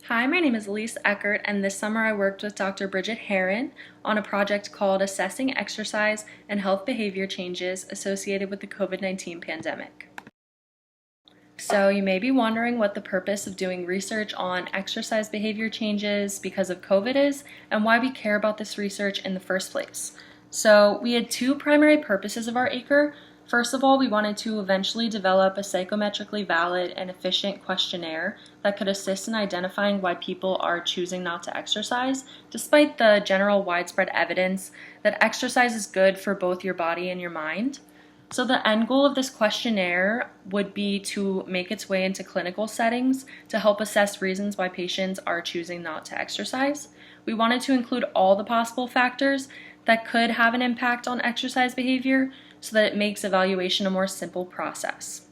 Hi, my name is Elise Eckert, and this summer I worked with Dr. Bridget Herron on a project called Assessing Exercise and Health Behavior Changes Associated with the COVID-19 Pandemic. So you may be wondering what the purpose of doing research on exercise behavior changes because of COVID is, and why we care about this research in the first place. So we had two primary purposes of our ACRE. First of all, we wanted to eventually develop a psychometrically valid and efficient questionnaire that could assist in identifying why people are choosing not to exercise, despite the general widespread evidence that exercise is good for both your body and your mind. So the end goal of this questionnaire would be to make its way into clinical settings to help assess reasons why patients are choosing not to exercise. We wanted to include all the possible factors that could have an impact on exercise behavior so that it makes evaluation a more simple process.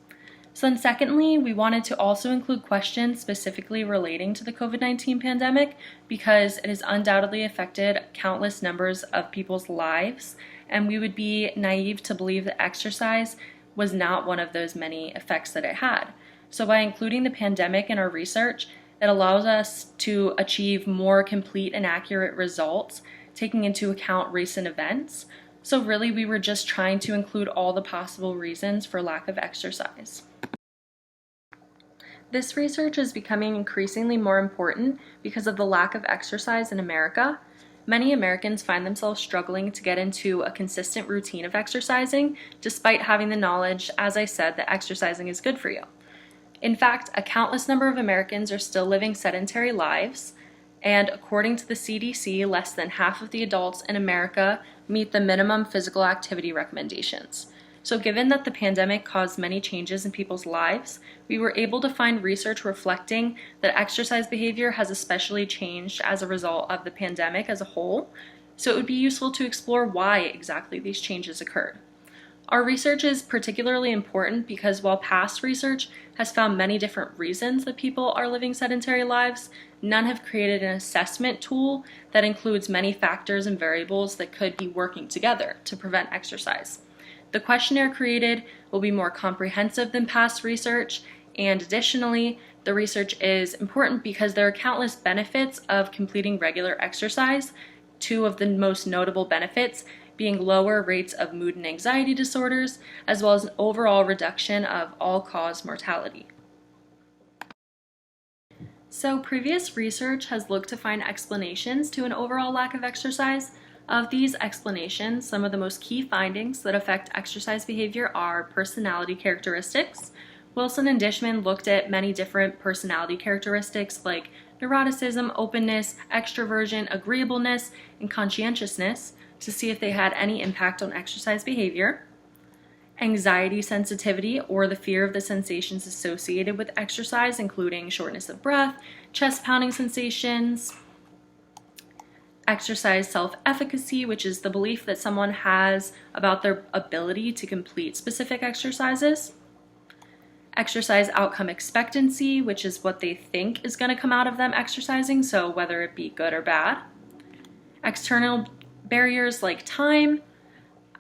So then secondly, we wanted to also include questions specifically relating to the COVID-19 pandemic because it has undoubtedly affected countless numbers of people's lives, and we would be naive to believe that exercise was not one of those many effects that it had. So by including the pandemic in our research, it allows us to achieve more complete and accurate results, taking into account recent events. So really, we were just trying to include all the possible reasons for lack of exercise. This research is becoming increasingly more important because of the lack of exercise in America. Many Americans find themselves struggling to get into a consistent routine of exercising, despite having the knowledge, as I said, that exercising is good for you. In fact, a countless number of Americans are still living sedentary lives, and according to the CDC, less than half of the adults in America meet the minimum physical activity recommendations. So given that the pandemic caused many changes in people's lives, we were able to find research reflecting that exercise behavior has especially changed as a result of the pandemic as a whole. So it would be useful to explore why exactly these changes occurred. Our research is particularly important because while past research has found many different reasons that people are living sedentary lives, none have created an assessment tool that includes many factors and variables that could be working together to prevent exercise. The questionnaire created will be more comprehensive than past research, and additionally, the research is important because there are countless benefits of completing regular exercise. Two of the most notable benefits being lower rates of mood and anxiety disorders, as well as an overall reduction of all-cause mortality. So previous research has looked to find explanations to an overall lack of exercise. Of these explanations, some of the most key findings that affect exercise behavior are personality characteristics. Wilson and Dishman looked at many different personality characteristics like neuroticism, openness, extroversion, agreeableness, and conscientiousness to see if they had any impact on exercise behavior. Anxiety sensitivity, or the fear of the sensations associated with exercise, including shortness of breath, chest pounding sensations. Exercise self-efficacy, which is the belief that someone has about their ability to complete specific exercises. Exercise outcome expectancy, which is what they think is going to come out of them exercising, so whether it be good or bad. External barriers like time,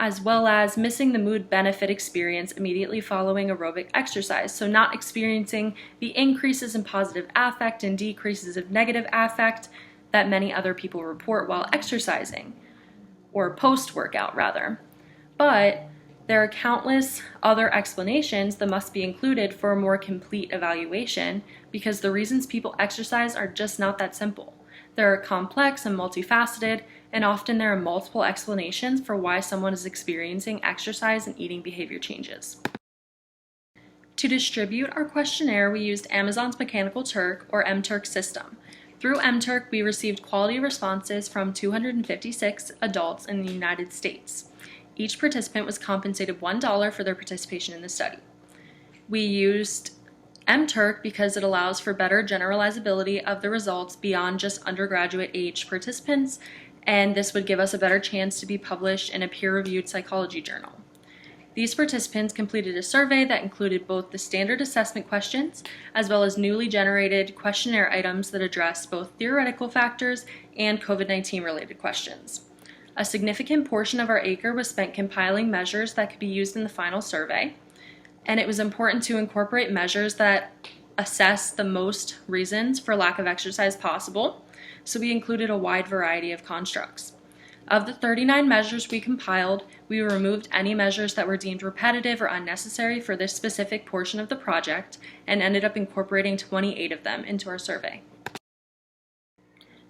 as well as missing the mood benefit experience immediately following aerobic exercise, so not experiencing the increases in positive affect and decreases of negative affect that many other people report while exercising, or post-workout rather. But there are countless other explanations that must be included for a more complete evaluation because the reasons people exercise are just not that simple. They're complex and multifaceted, and often there are multiple explanations for why someone is experiencing exercise and eating behavior changes. To distribute our questionnaire, we used Amazon's Mechanical Turk, or MTurk system. Through MTurk, we received quality responses from 256 adults in the United States. Each participant was compensated $1 for their participation in the study. We used MTurk because it allows for better generalizability of the results beyond just undergraduate age participants, and this would give us a better chance to be published in a peer-reviewed psychology journal. These participants completed a survey that included both the standard assessment questions as well as newly generated questionnaire items that addressed both theoretical factors and COVID-19 related questions. A significant portion of our ACRE was spent compiling measures that could be used in the final survey, and it was important to incorporate measures that assess the most reasons for lack of exercise possible, so we included a wide variety of constructs. Of the 39 measures we compiled, we removed any measures that were deemed repetitive or unnecessary for this specific portion of the project and ended up incorporating 28 of them into our survey.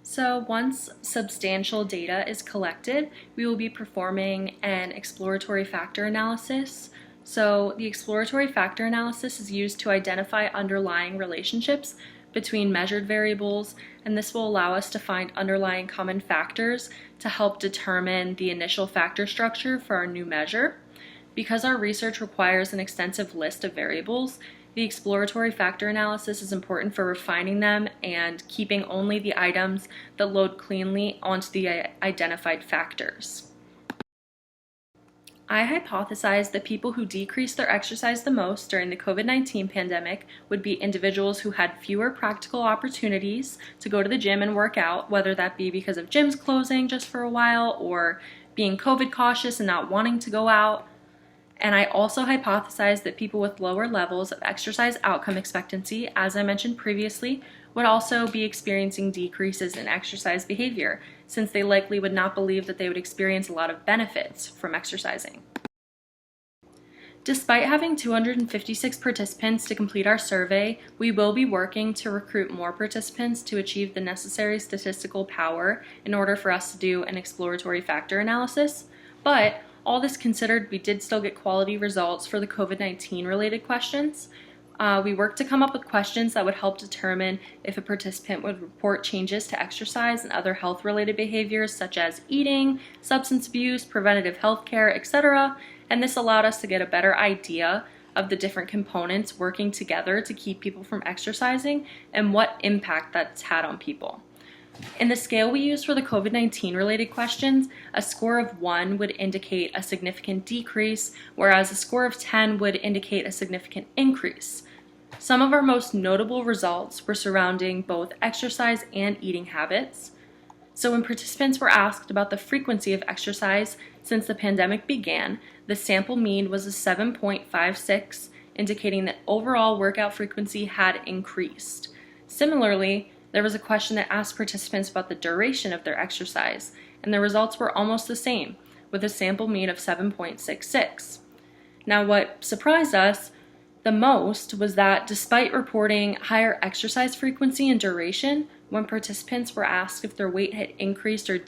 So once substantial data is collected, we will be performing an exploratory factor analysis. So the exploratory factor analysis is used to identify underlying relationships between measured variables, and this will allow us to find underlying common factors to help determine the initial factor structure for our new measure. Because our research requires an extensive list of variables, the exploratory factor analysis is important for refining them and keeping only the items that load cleanly onto the identified factors. I hypothesized that people who decreased their exercise the most during the COVID-19 pandemic would be individuals who had fewer practical opportunities to go to the gym and work out, whether that be because of gyms closing just for a while or being COVID cautious and not wanting to go out. And I also hypothesized that people with lower levels of exercise outcome expectancy, as I mentioned previously, would also be experiencing decreases in exercise behavior, since they likely would not believe that they would experience a lot of benefits from exercising. Despite having 256 participants to complete our survey, we will be working to recruit more participants to achieve the necessary statistical power in order for us to do an exploratory factor analysis. But all this considered, we did still get quality results for the COVID-19 related questions. We worked to come up with questions that would help determine if a participant would report changes to exercise and other health-related behaviors such as eating, substance abuse, preventative health care, etc. And this allowed us to get a better idea of the different components working together to keep people from exercising and what impact that's had on people. In the scale we used for the COVID-19 related questions, a score of 1 would indicate a significant decrease, whereas a score of 10 would indicate a significant increase. Some of our most notable results were surrounding both exercise and eating habits. So when participants were asked about the frequency of exercise since the pandemic began, the sample mean was a 7.56, indicating that overall workout frequency had increased. Similarly, there was a question that asked participants about the duration of their exercise, and the results were almost the same, with a sample mean of 7.66. Now, what surprised us the most was that despite reporting higher exercise frequency and duration, when participants were asked if their weight had increased or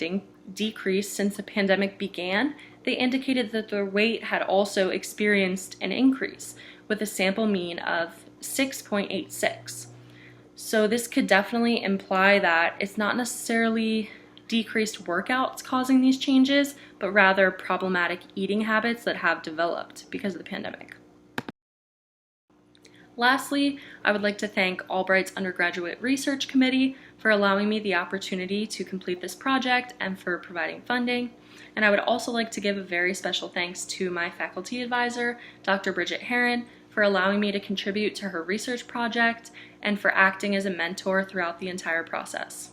decreased since the pandemic began, they indicated that their weight had also experienced an increase, with a sample mean of 6.86. So this could definitely imply that it's not necessarily decreased workouts causing these changes, but rather problematic eating habits that have developed because of the pandemic. Lastly, I would like to thank Albright's Undergraduate Research Committee for allowing me the opportunity to complete this project and for providing funding. And I would also like to give a very special thanks to my faculty advisor, Dr. Bridget Herron, for allowing me to contribute to her research project and for acting as a mentor throughout the entire process.